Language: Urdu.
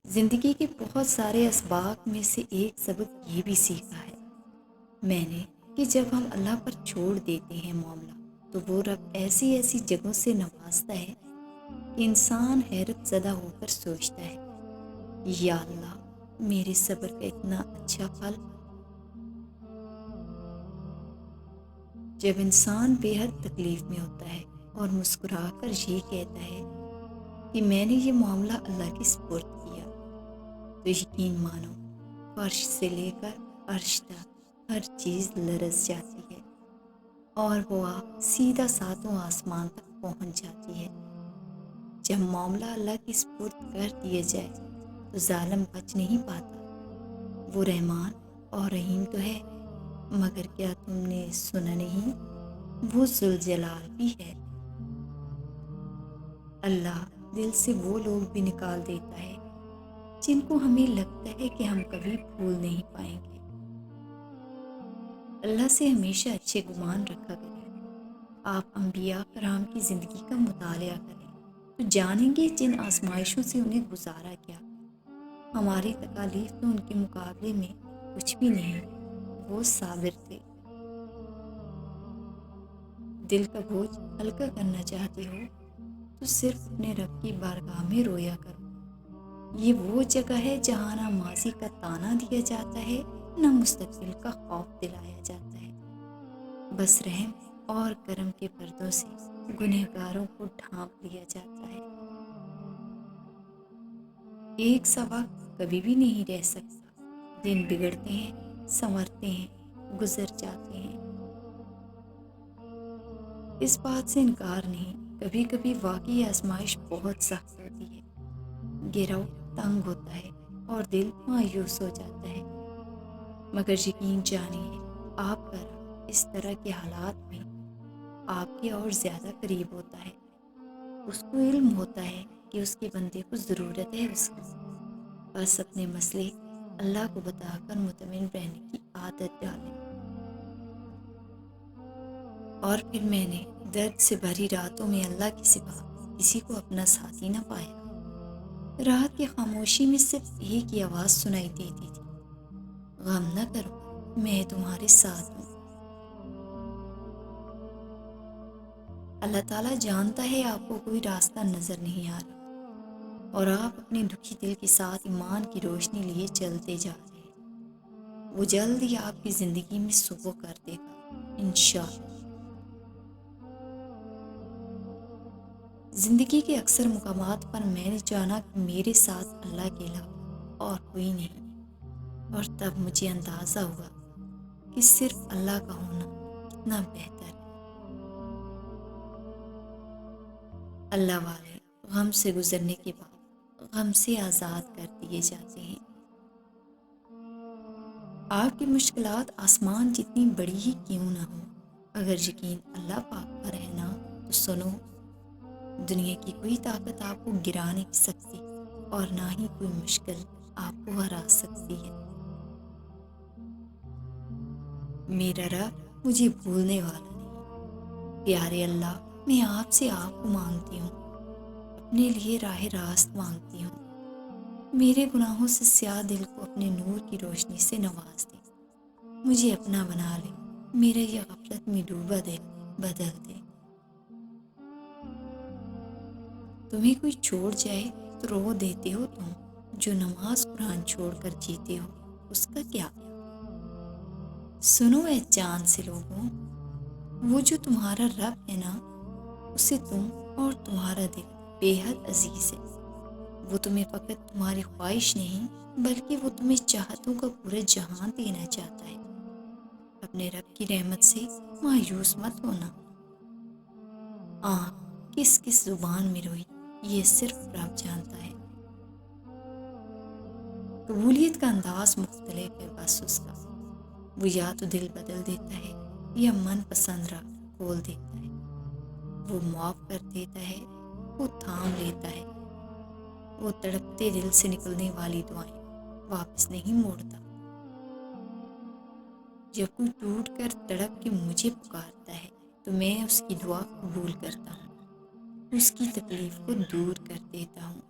زندگی کے بہت سارے اسباق میں سے ایک سبق یہ بھی سیکھا ہے میں نے کہ جب ہم اللہ پر چھوڑ دیتے ہیں معاملہ تو وہ رب ایسی ایسی جگہوں سے نوازتا ہے کہ انسان حیرت زدہ ہو کر سوچتا ہے، یا اللہ، میرے صبر کا اتنا اچھا پھل۔ جب انسان بے حد تکلیف میں ہوتا ہے اور مسکرا کر یہ کہتا ہے کہ میں نے یہ معاملہ اللہ کے سپرد کیا، تو یقین مانو فرش سے لے کر عرش تک ہر چیز لرز جاتی ہے اور وہ آگ سیدھا ساتوں آسمان تک پہنچ جاتی ہے۔ جب معاملہ اللہ کے سپرد کر دیا جائے تو ظالم بچ نہیں پاتا۔ وہ رحمان اور رحیم تو ہے، مگر کیا تم نے سنا نہیں، وہ ذوالجلال بھی ہے۔ اللہ دل سے وہ لوگ بھی نکال دیتا ہے جن کو ہمیں لگتا ہے کہ ہم کبھی بھول نہیں پائیں گے۔ اللہ سے ہمیشہ اچھے گمان رکھا کریں۔ آپ انبیاء کرام کی زندگی کا مطالعہ کریں تو جانیں گے جن آزمائشوں سے انہیں گزارا گیا، ہماری تکالیف تو ان کے مقابلے میں کچھ بھی نہیں، وہ صابر تھے۔ دل کا بوجھ ہلکا کرنا چاہتے ہو تو صرف اپنے رب کی بارگاہ میں رویا کرو۔ یہ وہ جگہ ہے جہاں نہ ماضی کا طعنہ دیا جاتا ہے نہ مستقبل کا خوف دلایا جاتا ہے، بس رحم اور کرم کے پردوں سے گنہگاروں کو ڈھانپ لیا جاتا ہے۔ ایک سا وقت کبھی بھی نہیں رہ سکتا، دن بگڑتے ہیں، سنورتے ہیں، گزر جاتے ہیں۔ اس بات سے انکار نہیں، کبھی کبھی واقعی آزمائش بہت سخت ہوتی ہے، گرو تنگ ہوتا ہے اور دل مایوس ہو جاتا ہے، مگر یقین جانیے آپ کا رب اس طرح کے حالات میں آپ کے اور زیادہ قریب ہوتا ہے۔ اس کو علم ہوتا ہے کہ اس کے بندے کو ضرورت ہے اس کی، بس اپنے مسئلے اللہ کو بتا کر مطمئن رہنے کی عادت ڈالیں۔ اور پھر میں نے درد سے بھری راتوں میں اللہ کے سوا کسی کو اپنا ساتھی نہ پایا۔ رات کی خاموشی میں صرف ایک ہی آواز سنائی دیتی تھی، غم نہ کرو، میں تمہارے ساتھ ہوں۔ اللہ تعالیٰ جانتا ہے آپ کو کوئی راستہ نظر نہیں آ رہا اور آپ اپنے دکھی دل کے ساتھ ایمان کی روشنی لیے چلتے جا رہے ہیں۔ وہ جلد ہی آپ کی زندگی میں صبح کر دے گا، انشاءاللہ۔ زندگی کے اکثر مقامات پر میں نے جانا کہ میرے ساتھ اللہ کے علاوہ اور کوئی نہیں، اور تب مجھے اندازہ ہوا کہ صرف اللہ کا ہونا کتنا بہتر ہے۔ اللہ والے غم سے گزرنے کے بعد غم سے آزاد کر دیے جاتے ہیں۔ آپ کی مشکلات آسمان جتنی بڑی ہی کیوں نہ ہو، اگر یقین اللہ پاک پر ہے نا تو سنو، دنیا کی کوئی طاقت آپ کو گرا نہیں سکتی اور نہ ہی کوئی مشکل آپ کو ہرا سکتی ہے۔ میرا رب مجھے بھولنے والا نہیں۔ پیارے اللہ، میں آپ سے آپ کو مانگتی ہوں، اپنے لیے راہ راست مانگتی ہوں۔ میرے گناہوں سے سیاہ دل کو اپنے نور کی روشنی سے نواز دے، مجھے اپنا بنا لے، میرا یہ غفلت میں ڈوبا دل بدل دے۔ تمہیں کوئی چھوڑ جائے تو رو دیتے ہو تم، جو نماز قرآن چھوڑ کر جیتے ہو اس کا کیا؟ سنو اے چاند سے لوگوں، وہ جو تمہارا رب ہے نا، اسے تم اور تمہارا دل بے حد عزیز ہے۔ وہ تمہیں فقط تمہاری خواہش نہیں بلکہ وہ تمہیں چاہتوں کا پورا جہان دینا چاہتا ہے۔ اپنے رب کی رحمت سے مایوس مت ہونا۔ آنکھ کس کس زبان میں روئی یہ صرف رب جانتا ہے۔ قبولیت کا انداز مختلف ہے، بس اس کا وہ یا تو دل بدل دیتا ہے یا من پسند راہ کھول دیتا ہے۔ وہ معاف کر دیتا ہے، وہ تھام لیتا ہے، وہ تڑپتے دل سے نکلنے والی دعائیں واپس نہیں موڑتا۔ جب کوئی ٹوٹ کر تڑپ کے مجھے پکارتا ہے تو میں اس کی دعا قبول کرتا ہوں، اس کی تکلیف کو دور کر دیتا ہوں۔